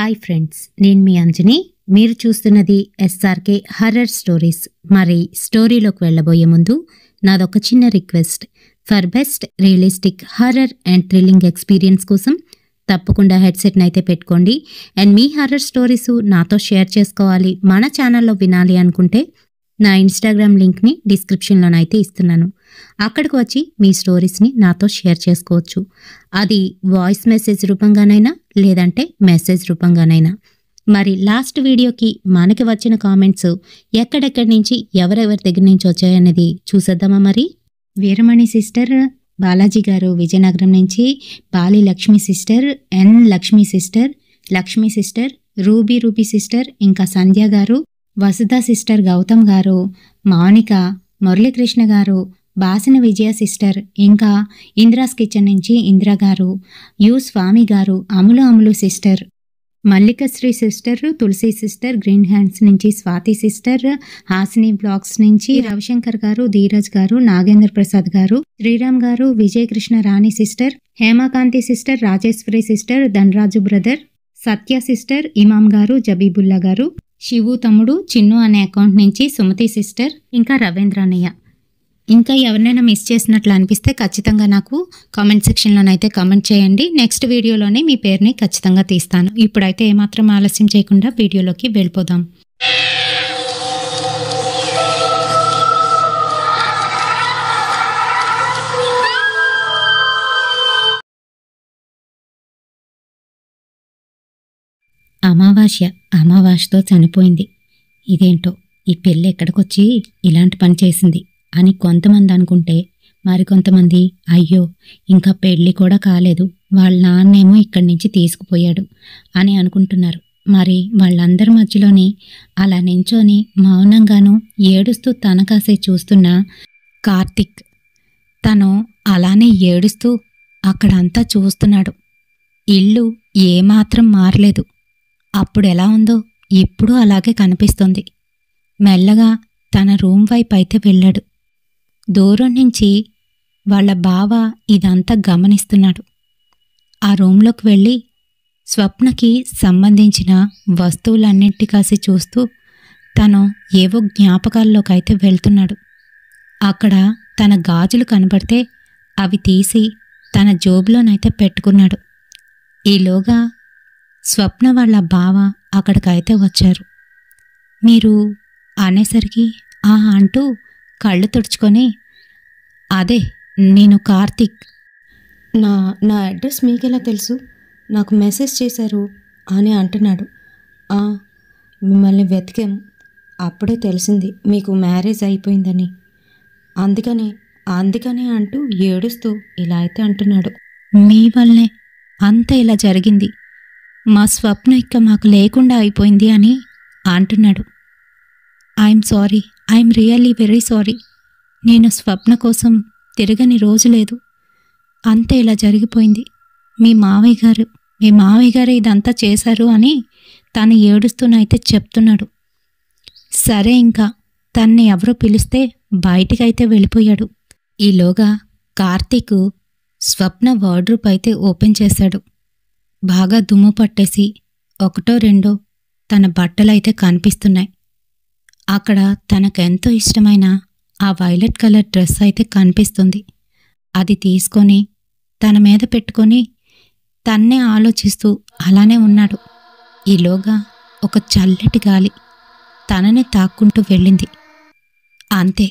Hi friends, నేను మీ అంజని. మీరు చూస్తున్నది ఎస్ఆర్కే హర్రర్ స్టోరీస్. మరి స్టోరీలోకి వెళ్ళబోయే ముందు నాదొక చిన్న request. For best realistic horror and thrilling experience కోసం తప్పకుండా హెడ్సెట్ని అయితే పెట్టుకోండి. అండ్ మీ హర్రర్ స్టోరీస్ నాతో షేర్ చేసుకోవాలి, మన ఛానల్లో వినాలి అనుకుంటే నా ఇన్స్టాగ్రామ్ లింక్ని డిస్క్రిప్షన్లోనైతే ఇస్తున్నాను. అక్కడికి వచ్చి మీ స్టోరీస్ని నాతో షేర్ చేసుకోవచ్చు. అది వాయిస్ మెసేజ్ రూపంగానైనా లేదంటే మెసేజ్ రూపంగానైనా. మరి లాస్ట్ వీడియోకి మనకి వచ్చిన కామెంట్స్ ఎక్కడెక్కడి నుంచి ఎవరెవరి దగ్గర నుంచి వచ్చాయనేది చూసేద్దామా. మరి వీరమణి సిస్టర్, బాలాజీ గారు విజయనగరం నుంచి, Bali Lakshmi sister, N Lakshmi sister, Lakshmi sister, Ruby sister, ఇంకా సంధ్య గారు, వసుధ సిస్టర్, గౌతమ్ గారు, మౌనిక, మురళీకృష్ణ గారు, బాసిన విజయ సిస్టర్, ఇంకా ఇంద్రాస్ కిచెన్ నుంచి ఇందిరా గారు, యు స్వామి గారు, అములు సిస్టర్, మల్లికశ్రీ సిస్టర్, తులసి సిస్టర్, గ్రీన్ హ్యాండ్స్ నుంచి స్వాతి సిస్టర్, హాసిని బ్లాగ్స్ నుంచి రవిశంకర్ గారు, ధీరజ్ గారు, Nagendra Prasad garu, Sriram garu, Vijayakrishna Rani sister, Hemakanthi sister, Rajeshwari sister, Dhanaraju brother, Satya sister, Imam garu, Jabibulla గారు, శివు తమ్ముడు, చిన్ను అనే అకౌంట్ నుంచి సుమతి సిస్టర్, ఇంకా రవీంద్ర అన్నయ్య. ఇంకా ఎవరినైనా మిస్ చేసినట్లు అనిపిస్తే ఖచ్చితంగా నాకు కామెంట్ సెక్షన్లోనైతే కామెంట్ చేయండి. నెక్స్ట్ వీడియోలోనే మీ పేరుని ఖచ్చితంగా తీస్తాను. ఇప్పుడైతే ఏమాత్రం ఆలస్యం చేయకుండా వీడియోలోకి వెళ్ళిపోదాం. అమావాస్యతో చనిపోయింది. ఇదేంటో ఈ పెళ్ళి ఎక్కడికొచ్చి ఇలాంటి పని చేసింది అని కొంతమంది అనుకుంటే, మరికొంతమంది అయ్యో ఇంకా పెళ్ళి కూడా కాలేదు, వాళ్ళ నాన్నేమో ఇక్కడి నుంచి తీసుకుపోయాడు అని అనుకుంటున్నారు. మరి వాళ్ళందరి మధ్యలోని అలా నించొని మౌనంగానూ ఏడుస్తూ తనకాసే చూస్తున్న కార్తిక్, తను అలానే ఏడుస్తూ అక్కడంతా చూస్తున్నాడు. ఇల్లు ఏమాత్రం మారలేదు. అప్పుడు ఎలా ఉందో ఇప్పుడు అలాగే కనిపిస్తుంది. మెల్లగా తన రూమ్ వైపు అయితే వెళ్ళాడు. దూరం నుంచి వాళ్ళ బావ ఇదంతా గమనిస్తున్నాడు. ఆ రూంలోకి వెళ్ళి స్వప్నకి సంబంధించిన వస్తువులన్నింటి కాసి చూస్తూ తను ఏవో జ్ఞాపకాల్లోకైతే వెళ్తున్నాడు. అక్కడ తన గాజులు కనబడితే అవి తీసి తన జోబులోనైతే పెట్టుకున్నాడు. ఈలోగా స్వప్న వాళ్ళ బావ అక్కడికైతే వచ్చారు. మీరు అనేసరికి అంటూ కళ్ళు తుడుచుకొని, అదే నేను కార్తిక్, నా అడ్రస్ మీకెలా తెలుసు, నాకు మెసేజ్ చేశారు అని అంటున్నాడు. మిమ్మల్ని వెతికాం, అప్పుడే తెలిసింది మీకు మ్యారేజ్ అయిపోయిందని, అందుకనే అంటూ ఏడుస్తూ ఇలా అయితే అంటున్నాడు. మీ వల్లే అంత ఇలా జరిగింది, మా స్వప్న ఇక మాకు లేకుండా అయిపోయింది అని అంటున్నాడు. I'm sorry, I'm really very sorry. నేను స్వప్న కోసం తిరగని రోజు లేదు. అంతే ఇలా జరిగిపోయింది. మీ మావయ్య గారు ఇదంతా చేశారు అని తను ఏడుస్తూనైతే చెప్తున్నాడు. సరే, ఇంకా తన్ని ఎవరో పిలిస్తే బయటికైతే వెళ్ళిపోయాడు. ఈలోగా కార్తీక్ స్వప్న వార్డ్రోబ్ అయితే ఓపెన్ చేశాడు. బాగా దుమ్ము పట్టేసి ఒకటో రెండో తన బట్టలైతే కనిపిస్తున్నాయి. అక్కడ తనకెంతో ఇష్టమైన ఆ వైలెట్ కలర్ డ్రెస్ అయితే కనిపిస్తుంది. అది తీసుకొని తన మీద పెట్టుకొని తన్నే ఆలోచిస్తూ అలానే ఉన్నాడు. ఈలోగా ఒక చల్లటి గాలి తనని తాక్కుంటూ వెళ్ళింది. అంతే,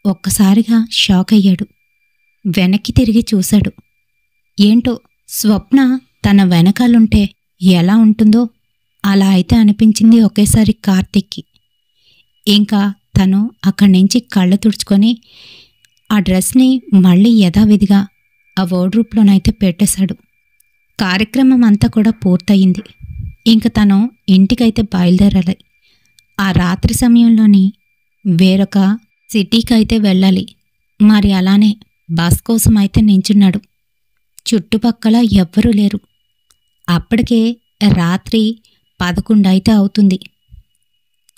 ఒక్కసారిగా షాక్ అయ్యాడు. వెనక్కి తిరిగి చూశాడు. ఏంటో స్వప్న తన వెనకాలుంటే ఎలా ఉంటుందో అలా అయితే అనిపించింది ఒకేసారి కార్తిక్కి. ఇంకా తను అక్కడి నుంచి కళ్ళు తుడుచుకొని ఆ డ్రెస్ని మళ్ళీ యథావిధిగా ఆ వార్డ్రోబ్లోనైతే పెట్టేశాడు. కార్యక్రమం అంతా కూడా పూర్తయింది. ఇంక తను ఇంటికైతే బయలుదేరాలి. ఆ రాత్రి సమయంలోని వేరొక సిటీకైతే వెళ్ళాలి. మరి అలానే బస్ కోసం అయితే నించున్నాడు. చుట్టుపక్కల ఎవ్వరూ లేరు. అప్పటికే రాత్రి 11 అయితే అవుతుంది.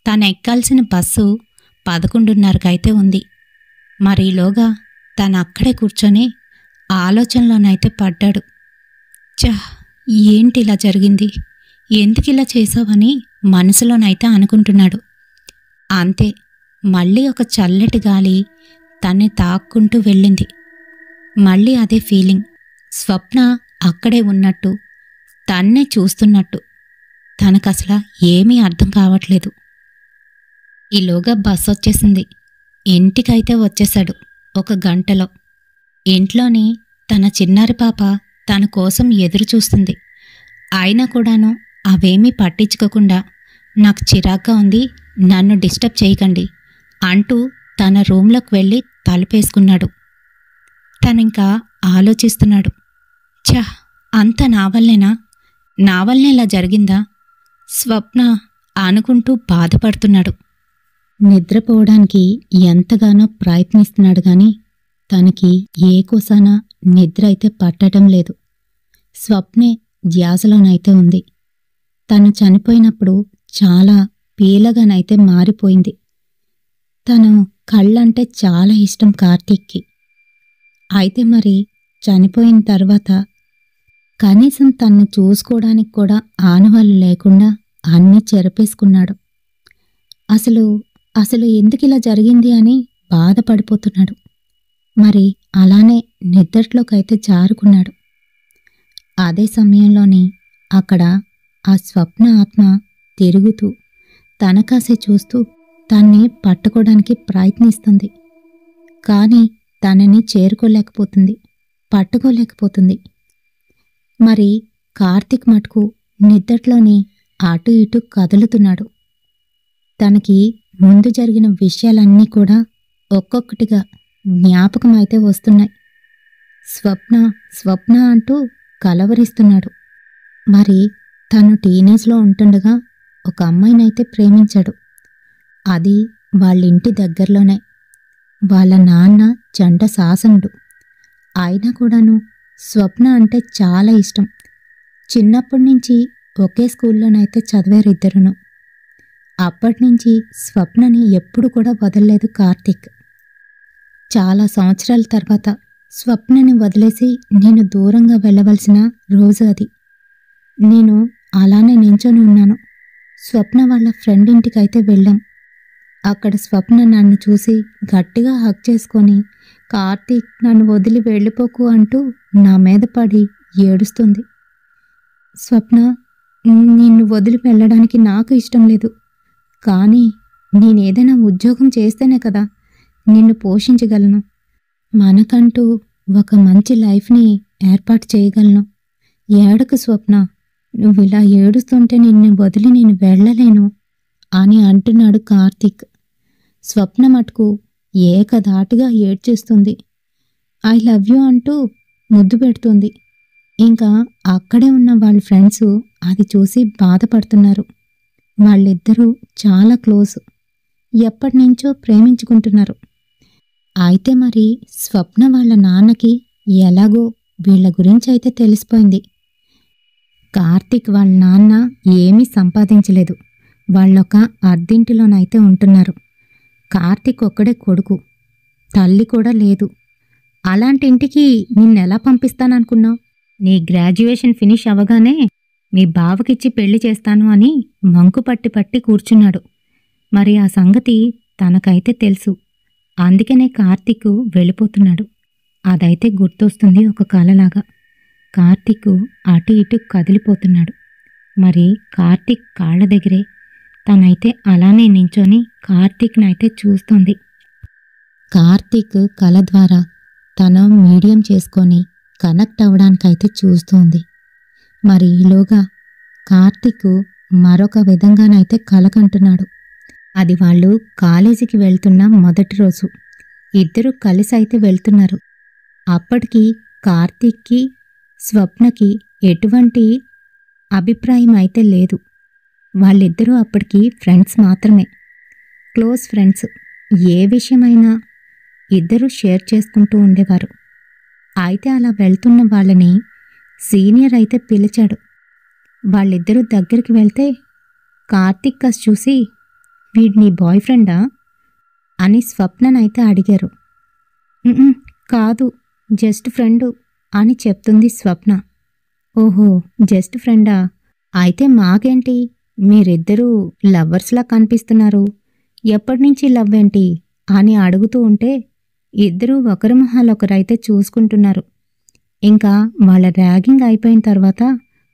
తను ఎక్కాల్సిన బస్సు 11:30కైతే ఉంది. మరీలోగా తను అక్కడే కూర్చొని ఆలోచనలోనైతే పడ్డాడు. ఏంటి ఇలా జరిగింది, ఎందుకిలా చేశావని మనసులోనైతే అనుకుంటున్నాడు. అంతే, మళ్ళీ ఒక చల్లటి గాలి తన్ని తాక్కుంటూ వెళ్ళింది. మళ్ళీ అదే ఫీలింగ్. స్వప్న అక్కడే ఉన్నట్టు, తన్నే చూస్తున్నట్టు. తనకసలా ఏమీ అర్థం కావట్లేదు. ఈలోగా బస్ వచ్చేసింది. ఇంటికైతే వచ్చేశాడు 1 గంటలో. ఇంట్లోని తన చిన్నారి పాప తన కోసం ఎదురు చూస్తుంది. అయినా కూడాను అవేమీ పట్టించుకోకుండా, నాకు చిరాగ్గా ఉంది, నన్ను డిస్టర్బ్ చేయకండి అంటూ తన రూంలోకి వెళ్ళి తలుపేసుకున్నాడు. తనింకా ఆలోచిస్తున్నాడు. ఛ, అంత నా వల్లేనా? నా వల్లనే ఇలా జరిగిందా స్వప్న అనుకుంటూ బాధపడుతున్నాడు. నిద్రపోవడానికి ఎంతగానో ప్రయత్నిస్తున్నాడు గాని తనకి ఏ కోసానా నిద్ర అయితే పట్టడం లేదు. స్వప్నే ధ్యాసలోనైతే ఉంది. తను చనిపోయినప్పుడు చాలా పీలగానైతే మారిపోయింది. తను కళ్ళంటే చాలా ఇష్టం కార్తీక్కి. అయితే మరి చనిపోయిన తర్వాత కనీసం తన్ను చూసుకోవడానికి కూడా ఆనవాళ్ళు లేకుండా అన్నీ చెరిపేసుకున్నాడు. అసలు ఎందుకిలా జరిగింది అని బాధపడిపోతున్నాడు. మరి అలానే నిద్రలోకైతే జారుకున్నాడు. అదే సమయంలోని అక్కడ ఆ స్వప్న ఆత్మ తిరుగుతూ తనకాసే చూస్తూ తన్ని పట్టుకోవడానికి ప్రయత్నిస్తుంది. కానీ తనని చేరుకోలేకపోతుంది, పట్టుకోలేకపోతుంది. మరి కార్తీక్ మటుకు నిద్దట్లోని అటు ఇటు కదులుతున్నాడు. తనకి ముందు జరిగిన విషయాలన్నీ కూడా ఒక్కొక్కటిగా జ్ఞాపకమైతే వస్తున్నాయి. స్వప్న స్వప్న అంటూ కలవరిస్తున్నాడు. మరి తను టీనేజ్లో ఉంటుండగా ఒక అమ్మాయినైతే ప్రేమించాడు. అది వాళ్ళింటి దగ్గరలోనే. వాళ్ళ నాన్న చండ శాసనుడు. అయినా కూడాను స్వప్న అంటే చాలా ఇష్టం. చిన్నప్పటి నుంచి ఒకే స్కూల్లోనైతే చదివారు ఇద్దరును. అప్పటినుంచి స్వప్నని ఎప్పుడు కూడా వదలలేదు కార్తీక్. చాలా సంవత్సరాల తర్వాత స్వప్నని వదిలేసి నేను దూరంగా వెళ్ళవలసిన రోజు అది. నేను అలానే నించొని ఉన్నాను. స్వప్న వాళ్ళ ఫ్రెండ్ ఇంటికైతే వెళ్ళాం. అక్కడ స్వప్న నన్ను చూసి గట్టిగా హగ్ చేసుకొని, కార్తీక్ నన్ను వదిలి వెళ్ళిపోకు అంటూ నా మీద పడి ఏడుస్తుంది. స్వప్న, నిన్ను వదిలి వెళ్ళడానికి నాకు ఇష్టం లేదు. కానీ నేనేదైనా ఉద్యోగం చేస్తేనే కదా నిన్ను పోషించగలను. మనకంటూ ఒక మంచి లైఫ్ని ఏర్పాటు చేయగలను. ఏడకు స్వప్న, నువ్విలా ఏడుస్తుంటే నిన్ను వదిలి నేను వెళ్ళలేను అని అంటున్నాడు కార్తీక్. స్వప్న మటుకు ఏకధాటిగా ఏడ్చేస్తుంది. ఐ లవ్ యూ అంటూ ముద్దు పెడుతుంది. ఇంకా అక్కడే ఉన్న వాళ్ళ ఫ్రెండ్స్ అది చూసి బాధపడుతున్నారు. వాళ్ళిద్దరూ చాలా క్లోజ్, ఎప్పటినుంచో ప్రేమించుకుంటున్నారు. అయితే మరి స్వప్న వాళ్ళ నాన్నకి ఎలాగో వీళ్ళ గురించి అయితే తెలిసిపోయింది. కార్తీక్ వాళ్ళ నాన్న ఏమీ సంపాదించలేదు. వాళ్ళొక అద్దింటిలోనైతే ఉంటున్నారు. కార్తీక్ ఒక్కడే కొడుకు, తల్లి కూడా లేదు. అలాంటి ఇంటికి నిన్నెలా పంపిస్తాననుకున్నావు? నీ గ్రాడ్యుయేషన్ ఫినిష్ అవ్వగానే మీ బావకిచ్చి పెళ్లి చేస్తాను అని మంకు పట్టి కూర్చున్నాడు. మరి ఆ సంగతి తనకైతే తెలుసు. అందుకనే కార్తీక్ వెళ్ళిపోతున్నాడు. అదైతే గుర్తొస్తుంది ఒక కలలాగా. కార్తీక్ అటు ఇటు కదిలిపోతున్నాడు. మరి కార్తీక్ కాళ్ళ దగ్గరే తనైతే అలానే నించొని కార్తీక్నైతే చూస్తోంది. కార్తీక్ కళ ద్వారా తన మీడియం చేసుకొని కనెక్ట్ అవ్వడానికైతే చూస్తోంది. మరి ఈలోగా కార్తీక్ మరొక విధంగానైతే కలకంటున్నాడు. అది వాళ్ళు కాలేజీకి వెళ్తున్న మొదటి రోజు. ఇద్దరూ కలిసి అయితే వెళ్తున్నారు. అప్పటికి కార్తీక్కి స్వప్నకి ఎటువంటి అభిప్రాయం అయితే లేదు. వాళ్ళిద్దరూ అప్పటికి ఫ్రెండ్స్ మాత్రమే, క్లోజ్ ఫ్రెండ్స్. ఏ విషయమైనా ఇద్దరూ షేర్ చేసుకుంటూ ఉండేవారు. అయితే అలా వెళ్తున్న వాళ్ళని సీనియర్ అయితే పిలిచాడు. వాళ్ళిద్దరూ దగ్గరికి వెళ్తే కార్తీక్ కాస్త చూసి, వీడు నీ బాయ్ ఫ్రెండా అని స్వప్ననైతే అడిగారు. కాదు, జస్ట్ ఫ్రెండు అని చెప్తుంది స్వప్న. ఓహో, జస్ట్ ఫ్రెండా అయితే మాకేంటి, మీరిద్దరూ లవ్వర్స్లా కనిపిస్తున్నారు, ఎప్పటినుంచి లవ్ ఏంటి అని అడుగుతూ ఉంటే ఇద్దరూ ఒకరి మొహాలొకరైతే చూసుకుంటున్నారు. ఇంకా వాళ్ళ ర్యాగింగ్ అయిపోయిన తర్వాత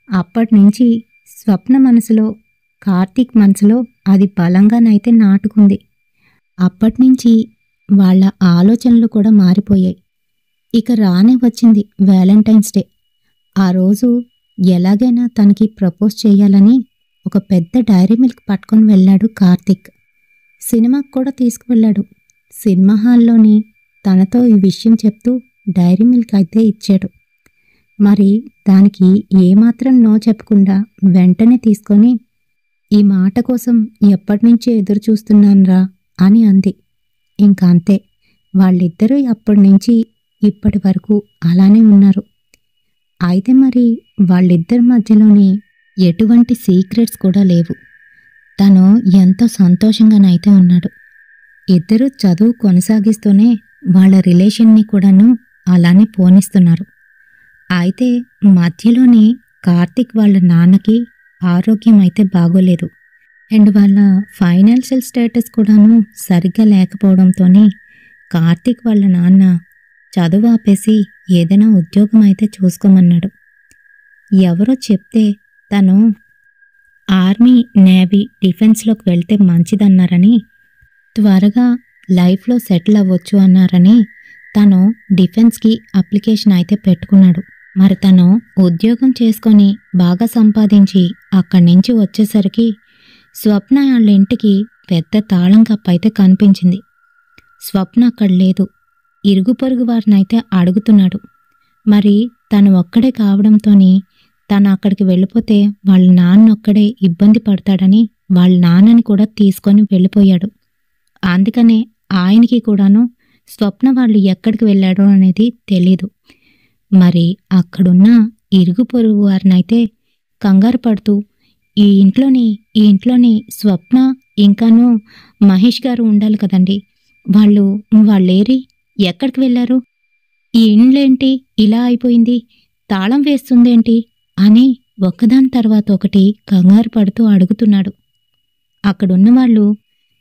అప్పటినుంచి స్వప్న మనసులో, కార్తీక్ మనసులో అది బలంగానైతే నాటుకుంది. అప్పటినుంచి వాళ్ళ ఆలోచనలు కూడా మారిపోయాయి. ఇక రానే వచ్చింది వ్యాలంటైన్స్ డే. ఆ రోజు ఎలాగైనా తనకి ప్రపోజ్ చేయాలని ఒక పెద్ద డైరీ మిల్క్ పట్టుకొని వెళ్ళాడు కార్తీక్. సినిమాకు కూడా తీసుకువెళ్ళాడు. సినిమా హాల్లోని తనతో ఈ విషయం చెప్తూ డైరీ మిల్క్ అయితే ఇచ్చాడు. మరి దానికి ఏమాత్రం నో చెప్పకుండా వెంటనే తీసుకొని, ఈ మాట కోసం ఎప్పటినుంచో ఎదురు చూస్తున్నాన్రా అని అంది. ఇంక అంతే, వాళ్ళిద్దరూ అప్పటినుంచి ఇప్పటి వరకు అలానే ఉన్నారు. అయితే మరి వాళ్ళిద్దరి మధ్యలోని ఎటువంటి సీక్రెట్స్ కూడా లేవు. తను ఎంతో సంతోషంగానైతే ఉన్నాడు. ఇద్దరూ చదువు కొనసాగిస్తూనే వాళ్ళ రిలేషన్ని కూడాను అలానే పోనిస్తున్నారు. అయితే మధ్యలోని కార్తీక్ వాళ్ళ నాన్నకి ఆరోగ్యం అయితే బాగోలేదు. అండ్ వాళ్ళ ఫైనాన్షియల్ స్టేటస్ కూడాను సరిగ్గా లేకపోవడంతోనే కార్తీక్ వాళ్ళ నాన్న చదువు ఆపేసి ఏదైనా ఉద్యోగం అయితే చూసుకోమన్నాడు. ఎవరో చెప్తే తను ఆర్మీ, నేవీ, డిఫెన్స్లోకి వెళ్తే మంచిదన్నారని, త్వరగా లైఫ్లో సెటిల్ అవ్వచ్చు అన్నారని తను డిఫెన్స్కి అప్లికేషన్ అయితే పెట్టుకున్నాడు. మరి తను ఉద్యోగం చేసుకొని బాగా సంపాదించి అక్కడి నుంచి వచ్చేసరికి స్వప్న వాళ్ళ ఇంటికి పెద్ద తాళం కప్పు అయితే కనిపించింది. స్వప్న అక్కడ లేదు. ఇరుగు పొరుగు వారినైతే అడుగుతున్నాడు. మరి తను ఒక్కడే కావడంతోని తను అక్కడికి వెళ్ళిపోతే వాళ్ళ నాన్న ఒక్కడే ఇబ్బంది పడతాడని వాళ్ళ నాన్నని కూడా తీసుకొని వెళ్ళిపోయాడు. అందుకనే ఆయనకి కూడాను స్వప్న వాళ్ళు ఎక్కడికి వెళ్ళాడో అనేది తెలీదు. మరి అక్కడున్న ఇరుగు పొరుగు వారినైతే కంగారు పడుతూ, ఈ ఇంట్లోని స్వప్న ఇంకాను మహేష్ గారు ఉండాలి కదండి, వాళ్ళేరి ఎక్కడికి వెళ్ళారు, ఈ ఇండ్లేంటి ఇలా అయిపోయింది, తాళం వేస్తుందేంటి అని ఒకదాని తర్వాత ఒకటి కంగారు పడుతూ అడుగుతున్నాడు. అక్కడున్నవాళ్ళు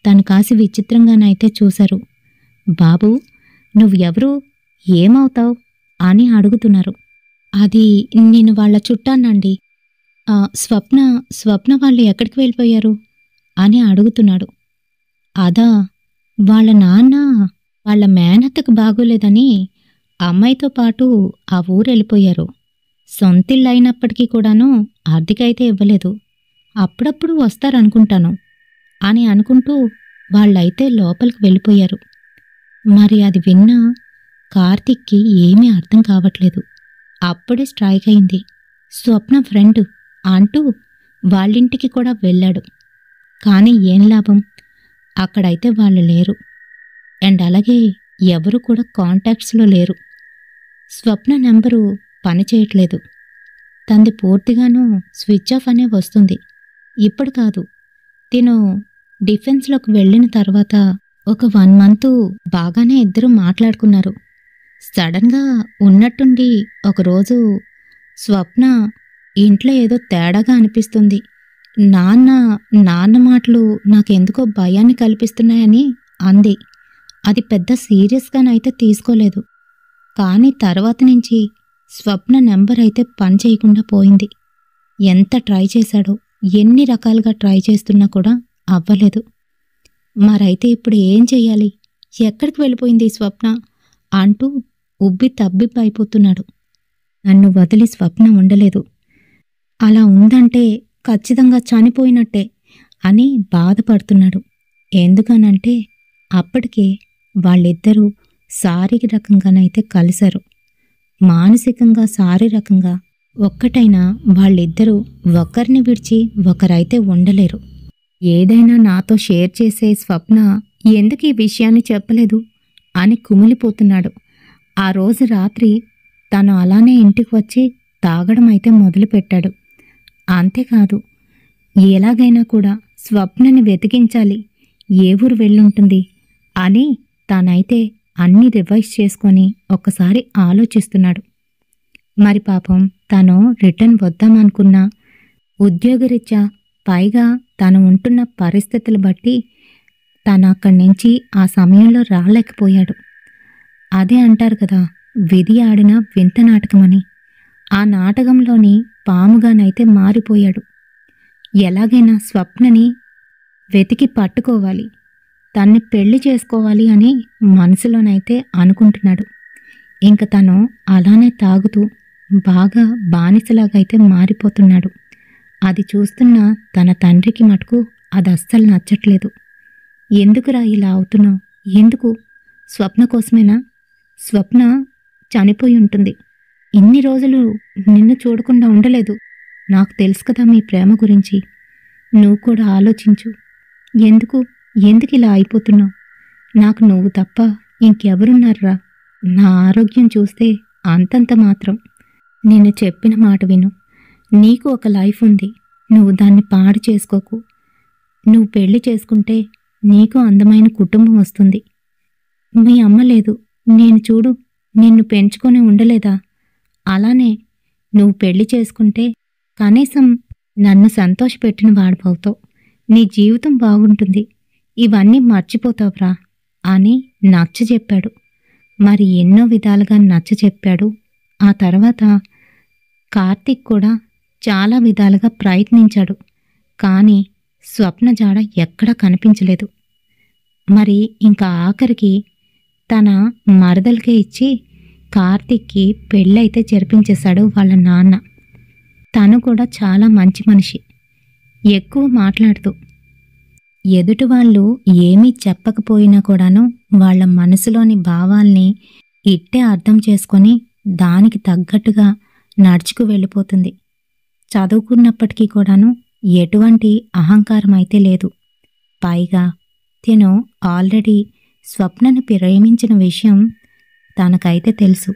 తను కాసి విచిత్రంగానైతే చూశారు. బాబూ, నువ్వెవరు, ఏమవుతావు అని అడుగుతున్నారు. అది నేను వాళ్ళ చుట్టానండి. స్వప్న వాళ్ళు ఎక్కడికి వెళ్ళిపోయారు అని అడుగుతున్నాడు. అదా, వాళ్ళ నాన్న వాళ్ళ మేనత్తకు బాగోలేదని అమ్మాయితో పాటు ఆ ఊరెళ్ళిపోయారు. సొంతిళ్ళైనప్పటికీ కూడాను అద్దెకైతే ఇవ్వలేదు. అప్పుడప్పుడు వస్తారనుకుంటాను అని అనుకుంటూ వాళ్ళైతే లోపలికి వెళ్ళిపోయారు. మరి అది విన్నా కార్తీక్కి ఏమీ అర్థం కావట్లేదు. అప్పుడే స్ట్రైక్ అయింది. స్వప్న ఫ్రెండ్ అంటూ వాళ్ళింటికి కూడా వెళ్ళాడు. కానీ ఏం లాభం, అక్కడైతే వాళ్ళు లేరు. అండ్ అలాగే ఎవరు కూడా కాంటాక్ట్స్లో లేరు. స్వప్న నెంబరు పనిచేయట్లేదు. తంది పూర్తిగాను స్విచ్ ఆఫ్ అనే వస్తుంది. ఇప్పుడు కాదు, తిను డిఫెన్స్లోకి వెళ్ళిన తర్వాత ఒక 1 మంత్ బాగానే ఇద్దరు మాట్లాడుకున్నారు. సడన్గా ఉన్నట్టుండి ఒకరోజు స్వప్న, ఇంట్లో ఏదో తేడాగా అనిపిస్తుంది, నాన్న మాటలు నాకెందుకో భయాన్ని కల్పిస్తున్నాయని అంది. అది పెద్ద సీరియస్గానైతే తీసుకోలేదు. కానీ తర్వాత నుంచి స్వప్న నెంబర్ అయితే పనిచేయకుండా పోయింది. ఎంత ట్రై చేశాడో, ఎన్ని రకాలుగా ట్రై చేస్తున్నా కూడా అవ్వలేదు. మరైతే ఇప్పుడు ఏం చెయ్యాలి, ఎక్కడికి వెళ్ళిపోయింది స్వప్న అంటూ ఉబ్బి తబ్బిబ్బైపోతున్నాడు. నన్ను వదిలి స్వప్న ఉండలేదు, అలా ఉందంటే ఖచ్చితంగా చనిపోయినట్టే అని బాధపడుతున్నాడు. ఎందుకనంటే అప్పటికే వాళ్ళిద్దరూ శారీరకంగానైతే కలిశారు. మానసికంగా, శారీరకంగా ఒక్కటైన వాళ్ళిద్దరూ ఒకరిని విడిచి ఒకరైతే ఉండలేరు. ఏదైనా నాతో షేర్ చేసే స్వప్న ఎందుకు ఈ విషయాన్ని చెప్పలేదు అని కుమిలిపోతున్నాడు. ఆ రోజు రాత్రి తను అలానే ఇంటికి వచ్చి తాగడం అయితే మొదలుపెట్టాడు. అంతేకాదు, ఎలాగైనా కూడా స్వప్నని వెతికించాలి, ఏ ఊరు వెళ్ళుంటుంది అని తానైతే అన్నీ రివైజ్ చేసుకొని ఒక్కసారి ఆలోచిస్తున్నాడు. మరి పాపం తను రిటర్న్ వద్దామనుకున్నా ఉద్యోగరీత్యా, పైగా తను ఉంటున్న పరిస్థితులు బట్టి తను అక్కడి నుంచి ఆ సమయంలో రాలేకపోయాడు. అదే అంటారు కదా, విధి ఆడిన వింత నాటకమని. ఆ నాటకంలోని పాముగానైతే మారిపోయాడు. ఎలాగైనా స్వప్నని వెతికి పట్టుకోవాలి, తన్ని పెళ్లి చేసుకోవాలి అని మనసులోనైతే అనుకుంటున్నాడు. ఇంక తను అలానే తాగుతూ బాగా బానిసలాగైతే మారిపోతున్నాడు. అది చూస్తున్న తన తండ్రికి మటుకు అది అస్సలు నచ్చట్లేదు. ఎందుకురా ఇలా అవుతున్నావు? ఎందుకు? స్వప్న కోసమేనా? స్వప్న చనిపోయి ఉంటుంది. ఇన్ని రోజులు నిన్ను చూడకుండా ఉండలేదు. నాకు తెలుసు కదా మీ ప్రేమ గురించి. నువ్వు కూడా ఆలోచించు. ఎందుకు ఎందుకు ఇలా అయిపోతున్నావు? నాకు నువ్వు తప్ప ఇంకెవరున్నారా? నా ఆరోగ్యం చూస్తే అంతంత మాత్రం. నేను చెప్పిన మాట విను. నీకు ఒక లైఫ్ ఉంది, నువ్వు దాన్ని పాడు చేసుకోకు. నువ్వు పెళ్లి చేసుకుంటే నీకు అందమైన కుటుంబం వస్తుంది. మీ అమ్మ లేదు, నేను చూడు నిన్ను పెంచుకొని ఉండలేదా? అలానే నువ్వు పెళ్లి చేసుకుంటే కనీసం నన్ను సంతోషపెట్టిన వాడిపోతావు. నీ జీవితం బాగుంటుంది. ఇవన్నీ మర్చిపోతావురా అని నచ్చజెప్పాడు. మరి ఎన్నో విధాలుగా నచ్చజెప్పాడు. ఆ తర్వాత కార్తీక్ కూడా చాలా విధాలుగా ప్రయత్నించాడు. కానీ స్వప్న జాడ ఎక్కడా కనిపించలేదు. మరి ఇంకా ఆఖరికి తన మరదలకే ఇచ్చి కార్తీక్కి పెళ్ళైతే జరిపించేశాడు వాళ్ళ నాన్న. తను కూడా చాలా మంచి మనిషి. ఎక్కువ మాట్లాడుతూ ఎదుటి వాళ్ళు ఏమీ చెప్పకపోయినా కూడాను వాళ్ళ మనసులోని భావాల్ని ఇట్టే అర్థం చేసుకొని దానికి తగ్గట్టుగా నడుచుకు వెళ్ళిపోతుంది. చదువుకున్నప్పటికీ కూడాను ఎటువంటి అహంకారం అయితే లేదు. పైగా తిను ఆల్రెడీ స్వప్నను ప్రేమించిన విషయం తనకైతే తెలుసు.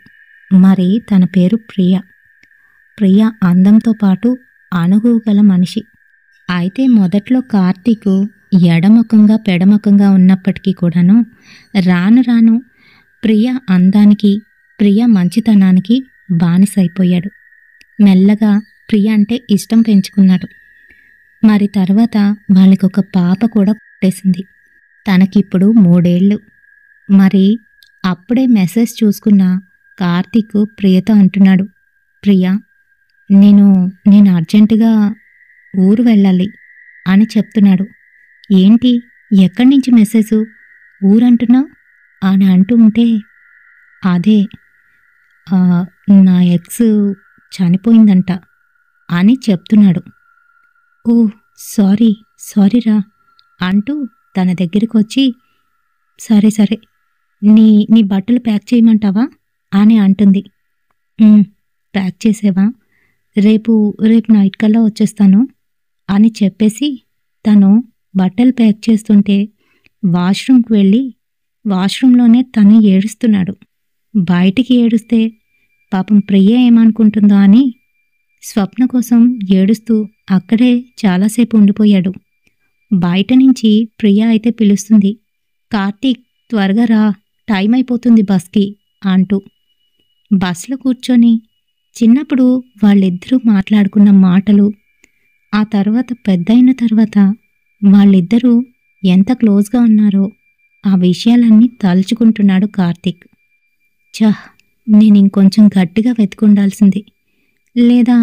మరి తన పేరు ప్రియ. ప్రియ అందంతో పాటు అణుగుగల మనిషి. అయితే మొదట్లో కార్తీకు ఎడముఖంగా పెడముఖంగా ఉన్నప్పటికీ కూడాను రాను రాను ప్రియ అందానికి, ప్రియ మంచితనానికి బానిసైపోయాడు. మెల్లగా ప్రియ అంటే ఇష్టం పెంచుకున్నాడు. మరి తర్వాత వాళ్ళకొక పాప కూడా పుట్టేసింది. తనకిప్పుడు 3 ఏళ్ళు. మరి అప్పుడే మెసేజ్ చూసుకున్న కార్తీక్ ప్రియతో అంటున్నాడు, ప్రియా నేను అర్జెంటుగా ఊరు వెళ్ళాలి అని చెప్తున్నాడు. ఏంటి, ఎక్కడి నుంచి మెసేజు? ఊరంటున్నావు అని అంటూ ఉంటే, అదే నా ఎక్స్ చనిపోయిందంట అని చెప్తున్నాడు. ఓ సారీరా అంటూ తన దగ్గరికి వచ్చి, సరే సరే నీ బట్టలు ప్యాక్ చేయమంటావా అని అంటుంది. ప్యాక్ చేసేవా? రేపు నైట్ కల్లా వచ్చేస్తాను అని చెప్పేసి తను బట్టలు ప్యాక్ చేస్తుంటే వాష్రూమ్కి వెళ్ళి వాష్రూంలోనే తను ఏడుస్తున్నాడు. బయటికి ఏడుస్తే పాపం ప్రియ ఏమనుకుంటుందో అని స్వప్న కోసం ఏడుస్తూ అక్కడే చాలాసేపు ఉండిపోయాడు. బయట నుంచి ప్రియ అయితే పిలుస్తుంది, కార్తీక్ త్వరగా రా, టైం అయిపోతుంది బస్కి అంటూ. బస్లో కూర్చొని చిన్నప్పుడు వాళ్ళిద్దరూ మాట్లాడుకున్న మాటలు, ఆ తర్వాత పెద్దయిన తర్వాత వాళ్ళిద్దరూ ఎంత క్లోజ్గా ఉన్నారో ఆ విషయాలన్నీ తలుచుకుంటున్నాడు కార్తీక్. నేను ఇంకొంచెం గట్టిగా వెతుకుండాల్సింది, లేదా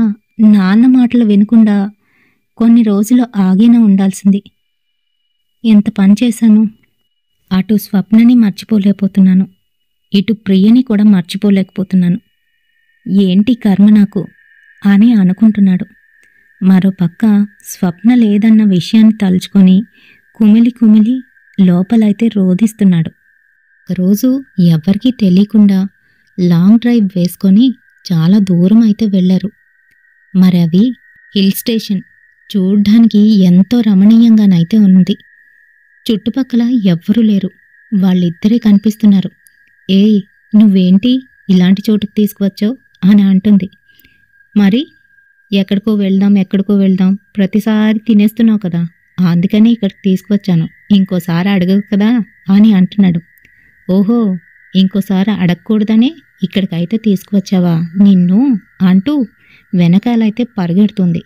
నాన్న మాటలు వినకుండా కొన్ని రోజులు ఆగినా ఉండాల్సింది. ఎంత పని చేశాను. అటు స్వప్నని మర్చిపోలేకపోతున్నాను, ఇటు ప్రియని కూడా మర్చిపోలేకపోతున్నాను. ఏంటి కర్మ నాకు అని అనుకుంటున్నాడు. మరోపక్క స్వప్న లేదన్న విషయాన్ని తలుచుకొని కుమిలి కుమిలి లోపలైతే రోధిస్తున్నాడు. ఒకరోజు ఎవ్వరికీ తెలియకుండా లాంగ్ డ్రైవ్ వేసుకొని చాలా దూరం అయితే వెళ్లారు. మరి అవి హిల్ స్టేషన్. చూడ్డానికి ఎంతో రమణీయంగానైతే ఉంది. చుట్టుపక్కల ఎవ్వరూ లేరు, వాళ్ళిద్దరే కనిపిస్తున్నారు. ఏయ్, నువ్వేంటి ఇలాంటి చోటుకు తీసుకువచ్చావు అని అంటుంది. మరి ఎక్కడికో వెళ్దాం ప్రతిసారి తినేస్తున్నావు కదా, అందుకనే ఇక్కడికి తీసుకువచ్చాను, ఇంకోసారి అడగవు కదా అని అంటున్నాడు. ఓహో, ఇంకోసారి అడగకూడదనే ఇక్కడికైతే తీసుకువచ్చావా నిన్ను అంటూ వెనకాలైతే పరిగెడుతుంది.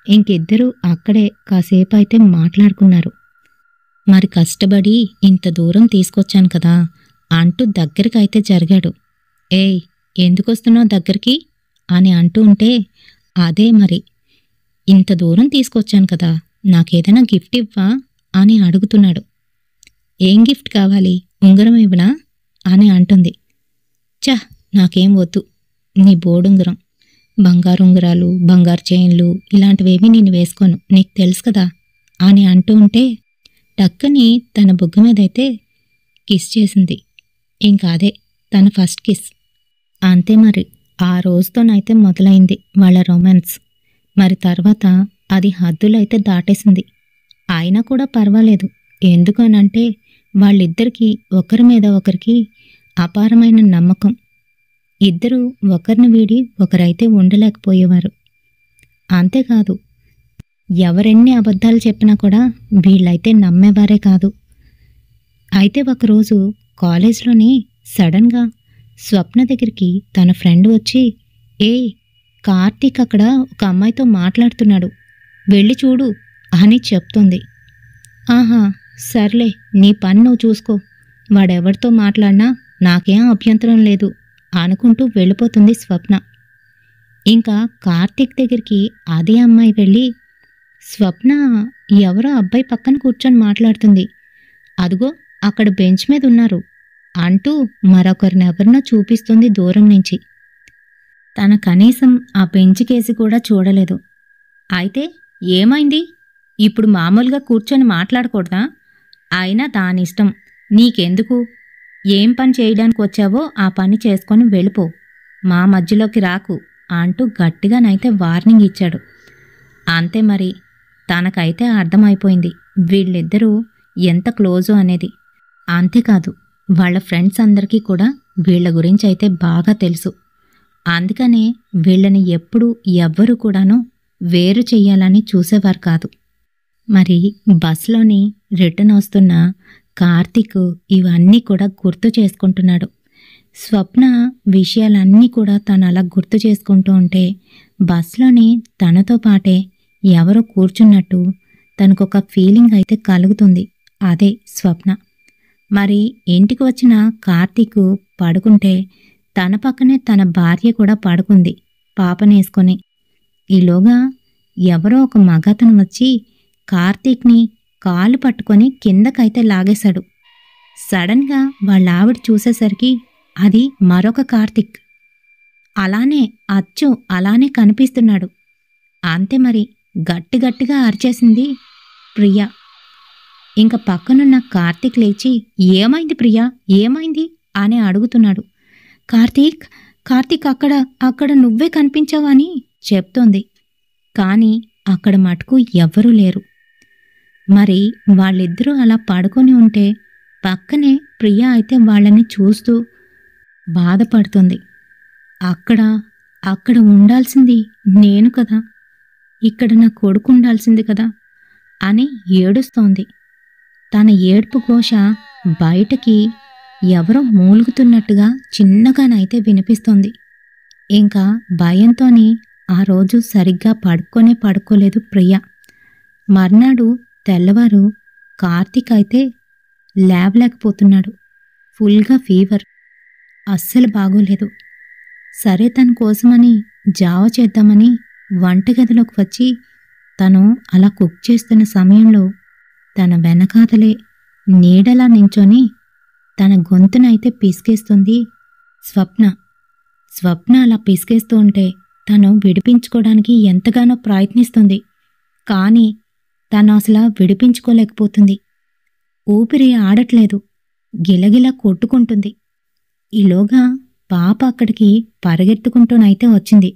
ఇంకిద్దరూ అక్కడే కాసేపు అయితే మాట్లాడుకున్నారు. మరి కష్టపడి ఇంత దూరం తీసుకొచ్చాను కదా అంటూ దగ్గరికైతే జరిగాడు. ఏయ్, ఎందుకొస్తున్నావు దగ్గరికి అని అంటూ ఉంటే, అదే మరి, ఇంత దూరం తీసుకొచ్చాను కదా, నాకేదైనా గిఫ్ట్ ఇవ్వా అని అడుగుతున్నాడు. ఏం గిఫ్ట్ కావాలి, ఉంగరం ఇవ్వనా అని అంటుంది. చహ్, నాకేం వద్దు, నీ బోడుంగరం, బంగారు ఉంగరాలు, బంగారు చైన్లు ఇలాంటివేమీ నేను వేసుకోను, నీకు తెలుసు కదా అని అంటూ ఉంటే టక్కని తన బుగ్గ మీదైతే కిస్ చేసింది. ఇంకా అదే తన ఫస్ట్ కిస్. అంతే మరి, ఆ రోజుతోనైతే మొదలైంది వాళ్ళ రొమాన్స్. మరి తర్వాత అది హద్దులైతే దాటేసింది. అయినా కూడా పర్వాలేదు, ఎందుకనంటే వాళ్ళిద్దరికీ ఒకరి మీద ఒకరికి అపారమైన నమ్మకం. ఇద్దరూ ఒకరిని వీడి ఒకరైతే ఉండలేకపోయేవారు. అంతేకాదు, ఎవరెన్ని అబద్ధాలు చెప్పినా కూడా వీళ్ళైతే నమ్మేవారే కాదు. అయితే ఒకరోజు కాలేజ్లోని సడన్గా స్వప్న దగ్గరికి తన ఫ్రెండ్ వచ్చి, ఏయ్, కార్తీక్ అక్కడ ఒక అమ్మాయితో మాట్లాడుతున్నాడు, వెళ్ళి చూడు అని చెప్తుంది. ఆహా, సర్లే, నీ పని నువ్వు చూసుకో, వాడెవరితో మాట్లాడినా నాకేం అభ్యంతరం లేదు అనుకుంటూ వెళ్ళిపోతుంది స్వప్న. ఇంకా కార్తీక్ దగ్గరికి అదే అమ్మాయి వెళ్ళి, స్వప్న ఎవరో అబ్బాయి పక్కన కూర్చొని మాట్లాడుతుంది, అదిగో అక్కడ బెంచ్ మీద ఉన్నారు అంటూ మరొకరినెవరినో చూపిస్తుంది దూరం నుంచి. తన కనీసం ఆ బెంచ్ కేసి కూడా చూడలేదు. అయితే ఏమైంది, ఇప్పుడు మామూలుగా కూర్చొని మాట్లాడకూడదా, అయినా దానిష్టం, నీకెందుకు, ఏం పని చేయడానికి వచ్చావో ఆ పని చేసుకొని వెళ్ళిపో, మా మధ్యలోకి రాకు అంటూ గట్టిగానైతే వార్నింగ్ ఇచ్చాడు. అంతే మరి, తనకైతే అర్థమైపోయింది వీళ్ళిద్దరూ ఎంత క్లోజు అనేది. అంతేకాదు, వాళ్ళ ఫ్రెండ్స్ అందరికీ కూడా వీళ్ల గురించి అయితే బాగా తెలుసు. అందుకనే వీళ్ళని ఎప్పుడూ ఎవ్వరూ కూడాను వేరు చెయ్యాలని చూసేవారు కాదు. మరి బస్లోని రిటర్న్ వస్తున్న కార్తీక్ ఇవన్నీ కూడా గుర్తు చేసుకుంటున్నాడు. స్వప్న విషయాలన్నీ కూడా తను అలా గుర్తు చేసుకుంటూ ఉంటే బస్లోని తనతో పాటే ఎవరో కూర్చున్నట్టు తనకొక ఫీలింగ్ అయితే కలుగుతుంది. అదే స్వప్న. మరి ఇంటికి వచ్చిన కార్తీక్ పడుకుంటే తన పక్కనే తన భార్య కూడా పడుకుంది పాపనేసుకొని. ఈలోగా ఎవరో ఒక మగతను వచ్చి కార్తీక్ని కాలు పట్టుకొని కిందకైతే లాగేశాడు. సడన్గా వాళ్ళ ఆవిడ చూసేసరికి అది మరొక కార్తీక్. అలానే అచ్చు అలానే కనిపిస్తున్నాడు. అంతే మరి, గట్టిగట్టిగా అరిచేసింది ప్రియా. ఇంక పక్కనున్న కార్తీక్ లేచి, ఏమైంది ప్రియా, ఏమైంది అని అడుగుతున్నాడు. కార్తీక్, కార్తీక్ అక్కడ అక్కడ నువ్వే కనిపించావని చెప్తోంది. కానీ అక్కడ మటుకు ఎవ్వరూ లేరు. మరి వాళ్ళిద్దరూ అలా పడుకొని ఉంటే పక్కనే ప్రియా అయితే వాళ్ళని చూస్తూ బాధపడుతుంది. అక్కడ అక్కడ ఉండాల్సింది నేను కదా, ఇక్కడ నా కొడుకు ఉండాల్సింది కదా అని ఏడుస్తోంది. తన ఏడ్పు ఘోష బయటకి ఎవరో మూలుగుతున్నట్టుగా చిన్నగానైతే వినిపిస్తోంది. ఇంకా భయంతోని ఆ రోజు సరిగ్గా పడుకోలేదు ప్రియ. మర్నాడు తెల్లవారు కార్తీక్ అయితే లేవలేకపోతున్నాడు. ఫుల్గా ఫీవర్, అస్సలు బాగోలేదు. సరే, తన కోసమని జావ చేద్దామని వంటగదిలోకి వచ్చి తను అలా కుక్ చేస్తున్న సమయంలో తన వెనకాతలే నీడలా నించొని తన గొంతునైతే పిసికేస్తుంది స్వప్న. స్వప్న అలా పిసికేస్తూ ఉంటే తను విడిపించుకోవడానికి ఎంతగానో ప్రయత్నిస్తుంది. కానీ తను అసలు విడిపించుకోలేకపోతుంది. ఊపిరి ఆడట్లేదు, గిలగిలా కొట్టుకుంటుంది. ఈలోగా పాప అక్కడికి పరిగెత్తుకుంటూనైతే వచ్చింది.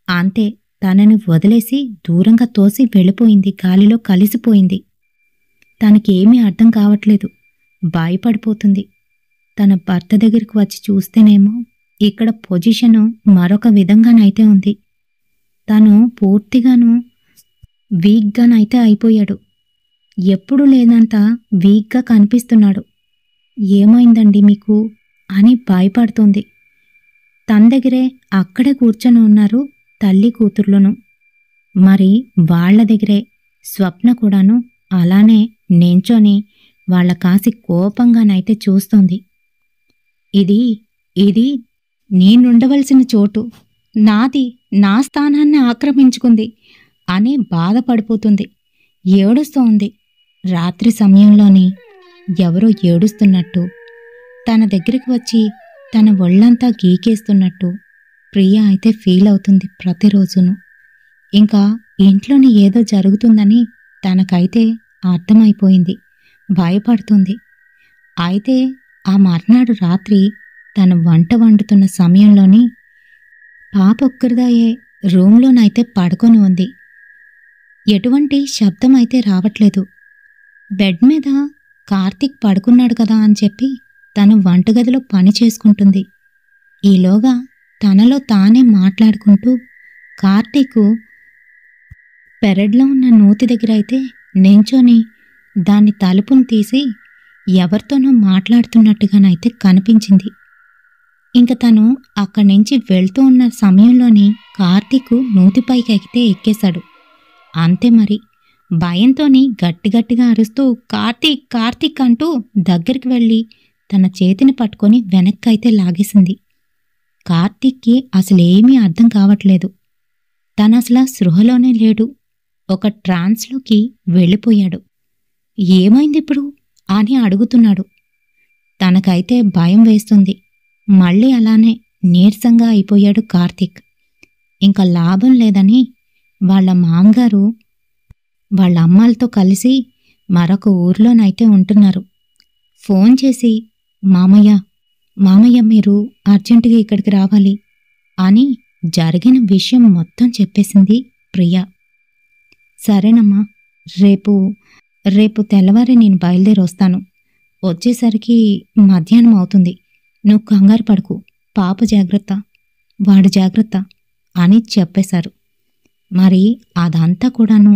అంతే, తనని వదిలేసి దూరంగా తోసి వెళ్ళిపోయింది, గాలిలో కలిసిపోయింది. తనకేమీ అర్థం కావట్లేదు, భయపడిపోతుంది. తన భర్త దగ్గరికి వచ్చి చూస్తేనేమో ఇక్కడ పొజిషను మరొక విధంగానైతే ఉంది. తను పూర్తిగాను వీక్గానైతే అయిపోయాడు. ఎప్పుడూ లేనంత వీక్గా కనిపిస్తున్నాడు. ఏమైందండి మీకు అని భయపడుతుంది. తన దగ్గరే అక్కడే కూర్చొని ఉన్నారు తల్లి కూతుర్లును. మరి వాళ్ళ దగ్గరే స్వప్న కూడాను అలానే నించొని వాళ్ళ కాసి కోపంగానైతే చూస్తోంది. ఇది ఇది నేనుండవలసిన చోటు, నాది, నా స్థానాన్ని ఆక్రమించుకుంది అని బాధపడిపోతుంది. ఏడుస్తోంది. రాత్రి సమయంలోని ఎవరో ఏడుస్తున్నట్టు, తన దగ్గరికి వచ్చి తన ఒళ్ళంతా గీకేస్తున్నట్టు ప్రియ అయితే ఫీల్ అవుతుంది ప్రతిరోజును. ఇంకా ఇంట్లోని ఏదో జరుగుతుందని తనకైతే అర్థమైపోయింది. భయపడుతుంది. అయితే ఆ మర్నాడు రాత్రి తను వంట వండుతున్న సమయంలోని పాప ఒక్కరిదాయే రూంలోనైతే పడుకొని ఉంది. ఎటువంటి శబ్దం అయితే రావట్లేదు. బెడ్ మీద కార్తీక్ పడుకున్నాడు కదా అని చెప్పి తను వంటగదిలో పని చేసుకుంటుంది. ఈలోగా తనలో తానే మాట్లాడుకుంటూ కార్తీకు పెరడ్లో ఉన్న నూతి దగ్గర అయితే నించొని దాని తలుపును తీసి ఎవరితోనో మాట్లాడుతున్నట్టుగానైతే కనిపించింది. ఇంక తను అక్కడి నుంచి వెళ్తూ ఉన్న సమయంలోని కార్తీకు నూతిపైకి ఎక్కేశాడు. అంతే మరి, భయంతోని గట్టిగట్టిగా అరుస్తూ కార్తీక్ కార్తీక్ అంటూ దగ్గరికి వెళ్ళి తన చేతిని పట్టుకొని వెనక్కైతే లాగేసింది. కార్తీక్కి అసలేమీ అర్థం కావట్లేదు. తనసలా స్పృహలోనే లేడు. ఒక ట్రాన్స్లోకి వెళ్ళిపోయాడు. ఏమైందిప్పుడు అని అడుగుతున్నాడు. తనకైతే భయం వేస్తుంది. మళ్ళీ అలానే నీరసంగా అయిపోయాడు కార్తీక్. ఇంకా లాభం లేదని వాళ్ళ మామగారు వాళ్ళ అమ్మాలతో కలిసి మరొక ఊర్లోనైతే ఉంటున్నారు. ఫోన్ చేసి మామయ్య మామయ్య మీరు అర్జెంటుగా ఇక్కడికి రావాలి అని జరిగిన విషయం మొత్తం చెప్పేసింది ప్రియ. సరేనమ్మా, రేపు తెల్లవారి నేను బయలుదేరి వస్తాను. వచ్చేసరికి మధ్యాహ్నం అవుతుంది. నువ్వు కంగారు పడుకు, పాప జాగ్రత్త, వాడు జాగ్రత్త అని చెప్పేశారు. మరి అదంతా కూడాను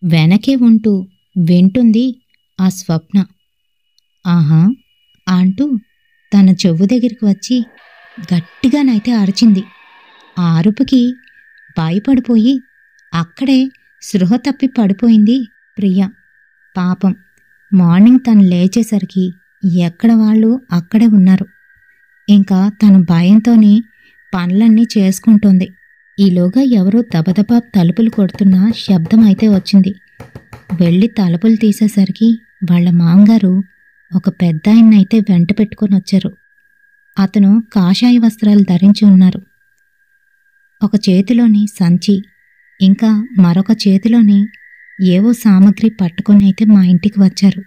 వెనకే ఉంటూ వింటుంది ఆ స్వప్న. ఆహా అంటూ తన చెవు దగ్గరికి వచ్చి గట్టిగానైతే అరిచింది. ఆ అరుపుకి భయపడిపోయి అక్కడే స్పృహ తప్పి పడిపోయింది ప్రియ. పాపం మార్నింగ్ తను లేచేసరికి ఎక్కడ వాళ్ళు అక్కడే ఉన్నారు. ఇంకా తన భయంతోనే పనులన్నీ చేసుకుంటోంది. ఈలోగా ఎవరో దబదబా తలుపులు కొడుతున్న శబ్దం అయితే వచ్చింది. వెళ్ళి తలుపులు తీసేసరికి వాళ్ళ మామగారు ఒక పెద్దాయన్నైతే వెంట పెట్టుకొని వచ్చారు. అతను కాషాయ వస్త్రాలు ధరించి ఉన్నారు. ఒక చేతిలోని సంచి, ఇంకా మరొక చేతిలోని ఏవో సామగ్రి పట్టుకొని అయితే మా ఇంటికి వచ్చారు.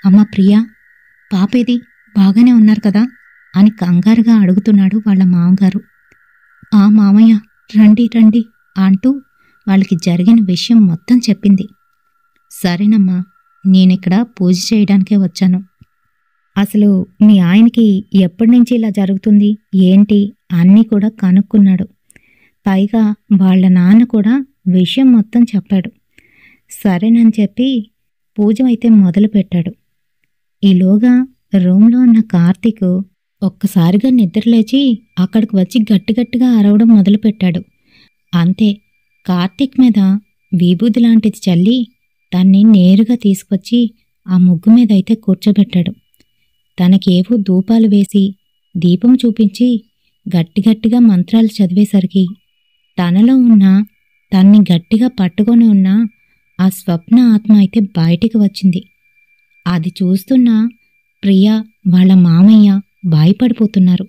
అమ్మ ప్రియా, పాపేది, బాగానే ఉన్నారు కదా అని కంగారుగా అడుగుతున్నాడు వాళ్ళ మామగారు. ఆ మామయ్య, రండి రండి అంటూ వాళ్ళకి జరిగిన విషయం మొత్తం చెప్పింది. సరేనమ్మా, నేనిక్కడ పూజ చేయడానికే వచ్చాను. అసలు మీ ఆయనకి ఎప్పటినుంచి ఇలా జరుగుతుంది ఏంటి అన్నీ కూడా కనుక్కున్నాడు. పైగా వాళ్ళ నాన్న కూడా విషయం మొత్తం చెప్పాడు. సరేనని చెప్పి పూజ అయితే మొదలుపెట్టాడు. ఈలోగా రూంలో ఉన్న కార్తీకు ఒక్కసారిగా నిద్రలేచి అక్కడికి వచ్చి గట్టిగట్టిగా అరవడం మొదలుపెట్టాడు. అంతే, కార్తీక్ మీద విభూది లాంటిది చల్లి దాన్ని నేరుగా తీసుకొచ్చి ఆ ముగ్గు మీదైతే కూర్చోబెట్టాడు. తనకేవో ధూపాలు వేసి దీపం చూపించి గట్టిగట్టిగా మంత్రాలు చదివేసరికి తనలో ఉన్న తన్ని గట్టిగా పట్టుకొని ఉన్న ఆ స్వప్న ఆత్మ అయితే బయటికి వచ్చింది. అది చూస్తున్న ప్రియ వాళ్ళ మామయ్య భయపడిపోతున్నారు.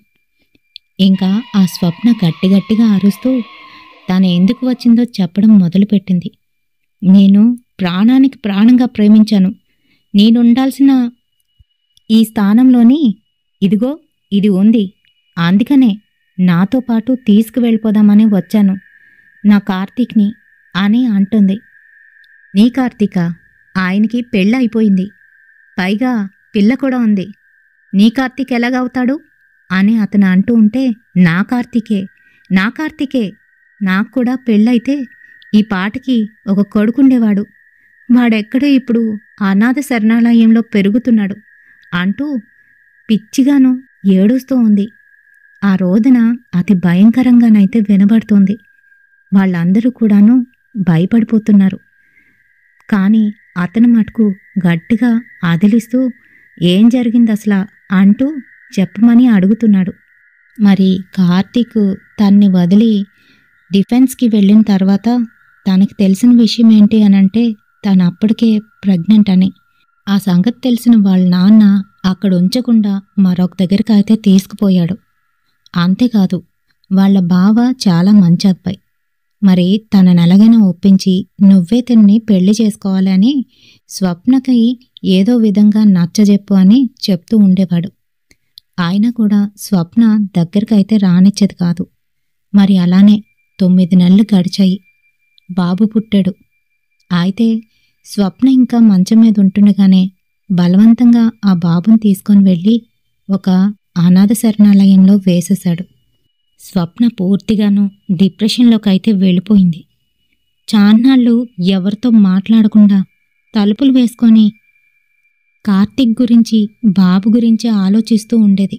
ఇంకా ఆ స్వప్న గట్టిగట్టిగా అరుస్తూ తాను ఎందుకు వచ్చిందో చెప్పడం మొదలుపెట్టింది. నేను ప్రాణానికి ప్రాణంగా ప్రేమించాను. నేనుండాల్సిన ఈ స్థానంలోని ఇదిగో ఇది ఉంది. అందుకనే నాతో పాటు తీసుకువెళ్ళిపోదామని వచ్చాను నా కార్తీక్ని అని అంటుంది. నీ కార్తీక, ఆయనకి పెళ్ళైపోయింది, పైగా పిల్ల కూడా ఉంది. నీ కార్తీక్ ఎలాగవుతాడు అని అతను అంటూ ఉంటే, నా కార్తీకే, నా కార్తీకే, నాకు కూడా పెళ్ళైతే ఈ పాటకి ఒక కొడుకుండేవాడు. వాడెక్కడో ఇప్పుడు అనాథ శరణాలయంలో పెరుగుతున్నాడు అంటూ పిచ్చిగాను ఏడుస్తూ ఉంది. ఆ రోదన అతి భయంకరంగానైతే వినబడుతోంది. వాళ్ళందరూ కూడాను భయపడిపోతున్నారు. కానీ అతను మటుకు గట్టిగా అదిలిస్తూ ఏం జరిగిందసలా అంటూ చెప్పమని అడుగుతున్నాడు. మరి కార్తీక్ తన్ని వదిలి డిఫెన్స్కి వెళ్ళిన తర్వాత తనకి తెలిసిన విషయం ఏంటి అనంటే తను అప్పటికే ప్రెగ్నెంట్ అని. ఆ సంగతి తెలిసిన వాళ్ళ నాన్న అక్కడ ఉంచకుండా మరొక దగ్గరికి అయితే తీసుకుపోయాడు. అంతేకాదు వాళ్ళ బావ చాలా మంచి అబ్బాయి. మరి తనని ఎలాగైనా ఒప్పించి నువ్వే తన్ని పెళ్లి చేసుకోవాలి అని స్వప్నకి ఏదో విధంగా నచ్చజెప్పు అని చెప్తూ ఉండేవాడు. ఆయన కూడా స్వప్న దగ్గరకైతే రానిచ్చేది కాదు. మరి అలానే 9 నెలలు గడిచాయి. బాబు పుట్టాడు. అయితే స్వప్న ఇంకా మంచం మీద ఉంటుండగానే బలవంతంగా ఆ బాబుని తీసుకొని వెళ్ళి ఒక అనాథ శరణాలయంలో వేసేశాడు. స్వప్న పూర్తిగాను డిప్రెషన్లోకి అయితే వెళ్ళిపోయింది. చాన్నాళ్ళు ఎవరితో మాట్లాడకుండా తలుపులు వేసుకొని కార్తీక్ గురించి బాబు గురించి ఆలోచిస్తూ ఉండేది.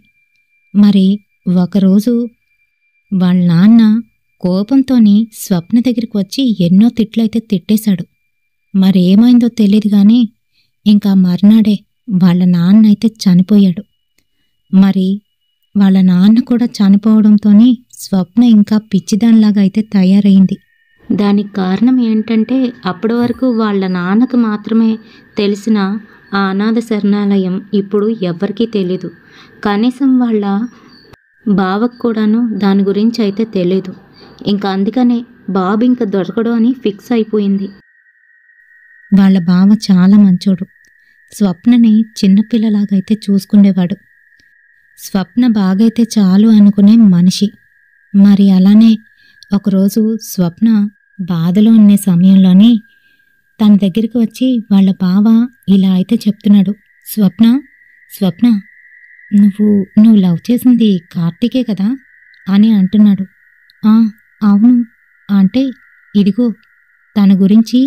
మరి ఒకరోజు వాళ్ళ నాన్న కోపంతోని స్వప్న దగ్గరికి వచ్చి ఎన్నో తిట్లయితే తిట్టేశాడు. మరేమైందో తెలియదు గాని ఇంకా మర్నాడే వాళ్ళ నాన్న అయితే చనిపోయాడు. మరి వాళ్ళ నాన్న కూడా చనిపోవడంతోని స్వప్న ఇంకా పిచ్చిదానిలాగా అయితే తయారైంది. దానికి కారణం ఏంటంటే అప్పటి వరకు వాళ్ళ నాన్నకు మాత్రమే తెలిసిన ఆ అనాథ శరణాలయం ఇప్పుడు ఎవ్వరికీ తెలీదు. కనీసం వాళ్ళ బావకు కూడాను దాని గురించి అయితే తెలీదు. ఇంకా అందుకనే బాబు ఇంకా దొరకడు అని ఫిక్స్ అయిపోయింది. వాళ్ళ బావ చాలా మంచోడు. స్వప్నని చిన్నపిల్లలాగైతే చూసుకునేవాడు. స్వప్న బాగైతే చాలు అనుకునే మనిషి. మరి అలానే ఒకరోజు స్వప్న బాధలో ఉన్న సమయంలోని తన దగ్గరికి వచ్చి వాళ్ళ బావ ఇలా అయితే చెప్తున్నాడు. స్వప్న స్వప్న నువ్వు లవ్ చేసింది కార్తీకే కదా అని అంటున్నాడు. అవును అంటే ఇదిగో తన గురించి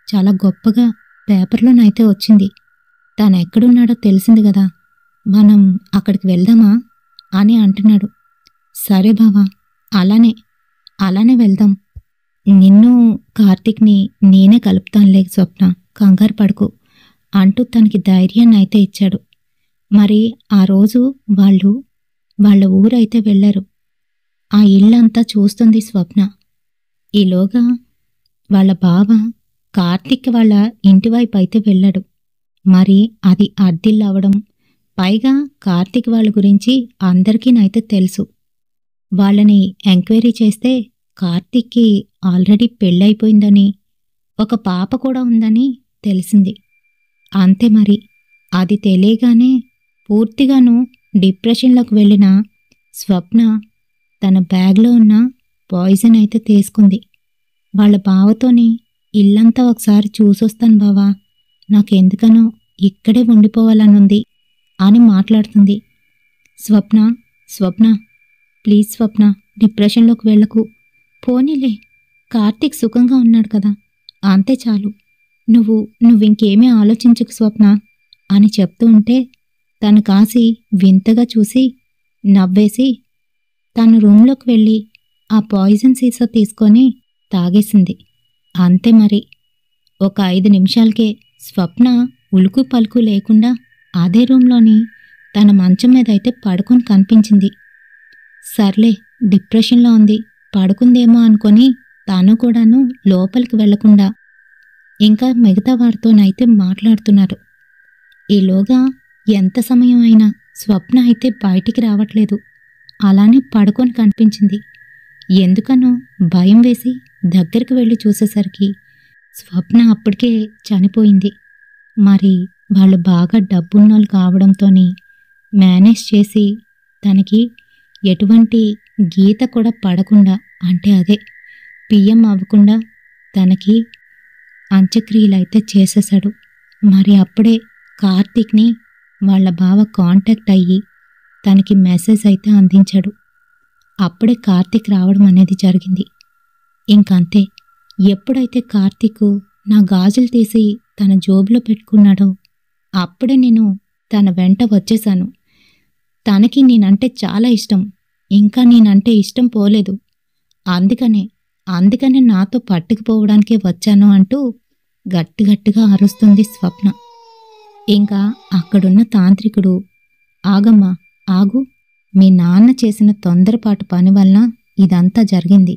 చాలా గొప్పగా పేపర్లోనైతే వచ్చింది. తను ఎక్కడున్నాడో తెలిసింది కదా, మనం అక్కడికి వెళ్దామా అని అంటున్నాడు. సరే బావా, అలానే వెళ్దాం. నిన్ను కార్తీక్ని నేనే కలుపుతానులే స్వప్న, కంగారు పడుకో అంటూ తనకి ధైర్యాన్ని అయితే ఇచ్చాడు. మరి ఆ రోజు వాళ్ళ ఊరైతే వెళ్ళారు. ఆ ఇల్లంతా చూస్తుంది స్వప్న. ఈలోగా వాళ్ళ బావ కార్తీక్ వాళ్ళ ఇంటివైపు అయితే వెళ్ళాడు. మరి అది అద్దిల్లు అవడం, పైగా కార్తీక్ వాళ్ళ గురించి అందరికీనైతే తెలుసు. వాళ్ళని ఎంక్వైరీ చేస్తే కార్తీక్కి ఆల్రెడీ పెళ్ళైపోయిందని, ఒక పాప కూడా ఉందని తెలిసింది. అంతే మరి అది తెలియగానే పూర్తిగాను డిప్రెషన్లోకి వెళ్ళిన స్వప్న తన బ్యాగ్లో ఉన్న పాయిజన్ అయితే తీసుకుంది. వాళ్ళ బావతోని ఇల్లంతా ఒకసారి చూసొస్తాను బావా, నాకెందుకనో ఇక్కడే ఉండిపోవాలనుంది అని మాట్లాడుతుంది. స్వప్న ప్లీజ్ స్వప్న, డిప్రెషన్లోకి వెళ్ళకు. పోనీలే, కార్తీక్ సుఖంగా ఉన్నాడు కదా, అంతే చాలు. నువ్వింకేమీ ఆలోచించకు స్వప్న అని చెప్తూ ఉంటే తను కాసి వింతగా చూసి నవ్వేసి తన రూంలోకి వెళ్ళి ఆ పాయిజన్ సీసా తీసుకొని తాగేసింది. అంతే మరి. ఒక 5 నిమిషాలకే స్వప్న ఉలుకు పలుకు లేకుండా అదే రూంలోని తన మంచం మీద అయితే పడుకొని కనిపించింది. సర్లే, డిప్రెషన్లో ఉంది, పడుకుందేమో అనుకొని తాను కూడాను లోపలికి వెళ్లకుండా ఇంకా మిగతా వారితోనైతే మాట్లాడుతున్నారు. ఈలోగా ఎంత సమయం అయినా స్వప్న అయితే బయటికి రావట్లేదు. అలానే పడుకొని కనిపించింది. ఎందుకనో భయం వేసి దగ్గరికి వెళ్ళి చూసేసరికి స్వప్న అప్పటికే చనిపోయింది. మరి వాళ్ళు బాగా డబ్బున్నోళ్ళు కావడంతోని మేనేజ్ చేసి తనకి ఎటువంటి గీత కూడా పడకుండా, అంటే అదే పిఎం అవ్వకుండా తనకి అంత్యక్రియలైతే చేసేశాడు. మరి అప్పుడే కార్తీక్ని వాళ్ళ బావ కాంటాక్ట్ అయ్యి తనకి మెసేజ్ అయితే అందించాడు. అప్పుడే కార్తీక్ రావడం అనేది జరిగింది. ఇంకంతే. ఎప్పుడైతే కార్తీక్ నా గాజులు తీసి తన జోబులో పెట్టుకున్నాడో అప్పుడే నేను తన వెంట వచ్చేశాను. తనకి నేనంటే చాలా ఇష్టం, ఇంకా నేనంటే ఇష్టం పోలేదు. అందుకనే అందుకని నాతో పట్టుకుపోవడానికే వచ్చాను అంటూ గట్టిగట్టిగా అరుస్తుంది స్వప్న. ఇంకా అక్కడున్న తాంత్రికుడు, ఆగమ్మా, ఆగు, మీ నాన్న చేసిన తొందరపాటు పని వలన ఇదంతా జరిగింది.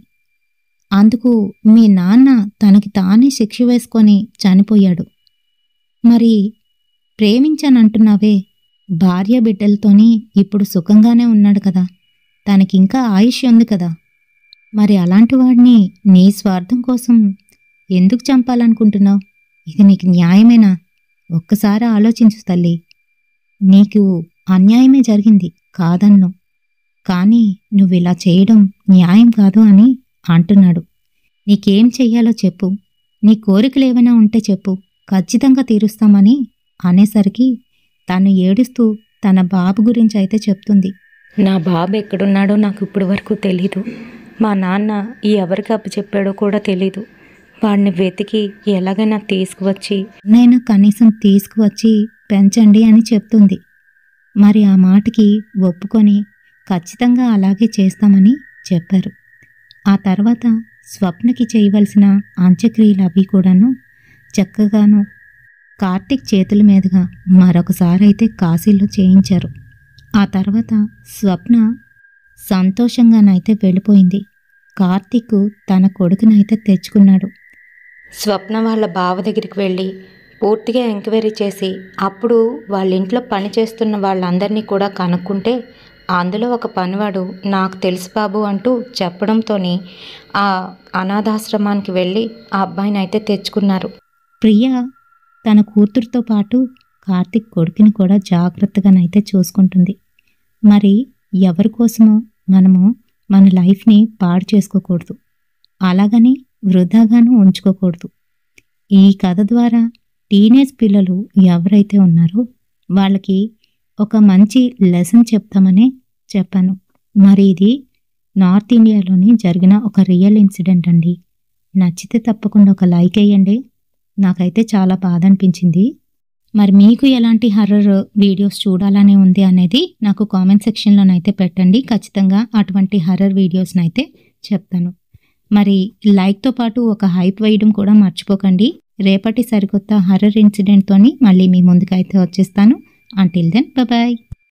అందుకు మీ నాన్న తనకి తానే శిక్ష వేసుకొని చనిపోయాడు. మరి ప్రేమించానంటున్నావే, భార్య బిడ్డలతోని ఇప్పుడు సుఖంగానే ఉన్నాడు కదా, తనకింకా ఆయుష్ ఉంది కదా, మరి అలాంటి వాడిని నీ స్వార్థం కోసం ఎందుకు చంపాలనుకుంటున్నావు? ఇది నీకు న్యాయమేనా? ఒక్కసారి ఆలోచించు తల్లి. నీకు అన్యాయమే జరిగింది కాదన్ను, కానీ నువ్విలా చేయడం న్యాయం కాదు అని అంటున్నాడు. నీకేం చెయ్యాలో చెప్పు, నీ కోరికలేమైనా ఉంటే చెప్పు, ఖచ్చితంగా తీరుస్తామని అనేసరికి తను ఏడుస్తూ తన బాబు గురించి అయితే చెప్తుంది. నా బాబు ఎక్కడున్నాడో నాకు ఇప్పటి వరకు తెలీదు. మా నాన్న ఎవరికి అప్పచెప్పాడో కూడా తెలీదు. వాడిని వెతికి ఎలాగైనా తీసుకువచ్చి నేను కనీసం తీసుకువచ్చి పెంచండి అని చెప్తుంది. మరి ఆ మాటకి ఒప్పుకొని ఖచ్చితంగా అలాగే చేస్తామని చెప్పారు. ఆ తర్వాత స్వప్నకి చేయవలసిన అంత్యక్రియలు అవి కూడాను చక్కగాను కార్తీక్ చేతుల మీదుగా మరొకసారి అయితే కాశీలో చేయించారు. ఆ తర్వాత స్వప్న సంతోషంగానైతే వెళ్ళిపోయింది. కార్తీక్ తన కొడుకునైతే తెచ్చుకున్నాడు. స్వప్న వాళ్ళ బావ దగ్గరికి వెళ్ళి పూర్తిగా ఎంక్వైరీ చేసి అప్పుడు వాళ్ళ ఇంట్లో పనిచేస్తున్న వాళ్ళందరినీ కూడా కనుక్కుంటే అందులో ఒక పనివాడు నాకు తెలుసు బాబు అంటూ చెప్పడంతోని ఆ అనాథాశ్రమానికి వెళ్ళి ఆ అబ్బాయిని అయితే తెచ్చుకున్నారు. ప్రియ తన కూతురుతో పాటు కార్తీక్ కొడుకుని కూడా జాగ్రత్తగానైతే చూసుకుంటుంది. మరి ఎవరి కోసమో మనము మన లైఫ్ని పాడు చేసుకోకూడదు, అలాగని వృధాగాను ఉంచుకోకూడదు. ఈ కథ ద్వారా టీనేజ్ పిల్లలు ఎవరైతే ఉన్నారో వాళ్ళకి ఒక మంచి లెసన్ చెప్తామని చెప్పాను. మరి ఇది నార్త్ ఇండియాలోని జరిగిన ఒక రియల్ ఇన్సిడెంట్ అండి. నచ్చితే తప్పకుండా ఒక లైక్ వేయండి. నాకైతే చాలా బాధ అనిపించింది. మరి మీకు ఎలాంటి హర్రర్ వీడియోస్ చూడాలని ఉంది అనేది నాకు కామెంట్ సెక్షన్లోనైతే పెట్టండి. ఖచ్చితంగా అటువంటి హర్రర్ వీడియోస్నైతే చెప్తాను. మరి లైక్తో పాటు ఒక హైప్ వేయడం కూడా మర్చిపోకండి. రేపటి సరికొత్త హర్రర్ ఇన్సిడెంట్తోని మళ్ళీ మీ ముందుకైతే వచ్చేస్తాను. Until then bye.